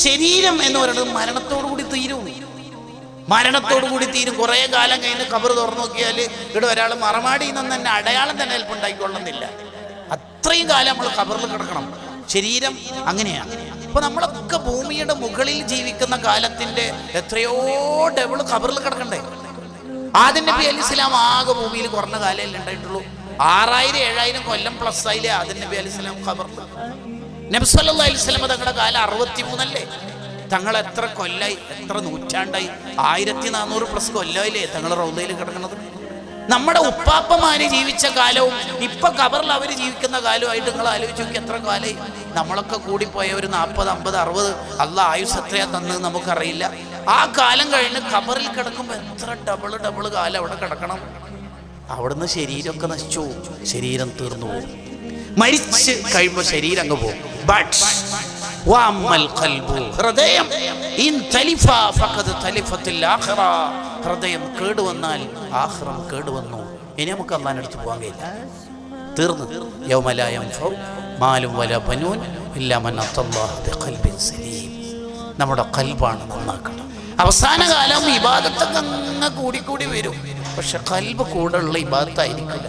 ശരീരം എന്ന് പറയുന്നത് മരണത്തോടുകൂടി തീരും. മരണത്തോടുകൂടി തീരും. കുറേ കാലം കഴിഞ്ഞ് ഖബർ തുറന്നു നോക്കിയാൽ ഇവിടെ ഒരാൾ മറമാടിയിൽ നിന്ന് തന്നെ അടയാളം തന്നെ ചിലപ്പോൾ ഉണ്ടായിക്കൊള്ളുന്നില്ല. അത്രയും കാലം നമ്മൾ ഖബറിൽ കിടക്കണം. ശരീരം അങ്ങനെയാണ്. അപ്പൊ നമ്മളൊക്കെ ഭൂമിയുടെ മുകളിൽ ജീവിക്കുന്ന കാലത്തിന്റെ എത്രയോ ഡബിൾ ഖബറിൽ കിടക്കണ്ടേ. ആദം നബി അലൈഹിസ്സലാം ആകെ ഭൂമിയിൽ കുറഞ്ഞ കാലമല്ലേ ഉണ്ടായിട്ടുള്ളൂ. 6000-7000 കൊല്ലം പ്ലസ് ആയില്ലേ ആദം നബി അലൈഹിസ്സലാം ഖബറിൽ. നബി സല്ലല്ലാഹു അലൈഹി വസല്ലം തങ്ങളുടെ കാലം 63 അല്ലേ. തങ്ങൾ എത്ര കൊല്ലായി, എത്ര നൂറ്റാണ്ടായി? 1400+ കൊല്ലമായില്ലേ തങ്ങൾ റൗദയിൽ കിടക്കുന്നത്. നമ്മുടെ ഉപ്പാപ്പമാര് ജീവിച്ച കാലവും ഇപ്പൊ ഖബറിൽ അവർ ജീവിക്കുന്ന കാലവുമായിട്ട് നിങ്ങൾ ആലോചിച്ച് നോക്കി എത്ര കാലമായി. നമ്മളൊക്കെ കൂടിപ്പോയ ഒരു 40, 50, 60 അള്ളാഹ് ആയുസ് എത്രയാ തന്നത് നമുക്കറിയില്ല. ആ കാലം കഴിഞ്ഞ് ഖബറിൽ കിടക്കുമ്പോൾ എത്ര ഡബിൾ കാലം അവിടെ കിടക്കണം. അവിടുന്ന് ശരീരമൊക്കെ നശിച്ചു, ശരീരം തീർന്നു പോകും. മരിച്ച് കഴിയുമ്പോൾ ശരീരം അങ്ങ് പോകും. ഹൃദയം ഹൃദയം കേടുവന്നാൽ ആഖിറം കേടുവന്നു. ഇനി നമുക്ക് അല്ലാഹുവിന്റെ അടുത്ത് പോകാൻ കഴിയില്ല. തീർന്നു. യൗമ ലാ യൻഫഉ മാലും വലാ ബനൂൻ ഇല്ലാ മൻ അത്തല്ലാഹ ബിഖൽബിൻ സലീം. നമ്മുടെ ഖൽബാണ് നന്നാക്കണം. അവസാന കാലം ഇബാദത്തൊക്കെ അങ്ങ് കൂടിക്കൂടി വരും. പക്ഷെ ഖൽബ് കൂടെ ഉള്ള ഇബാദത്തായിരിക്കില്ല.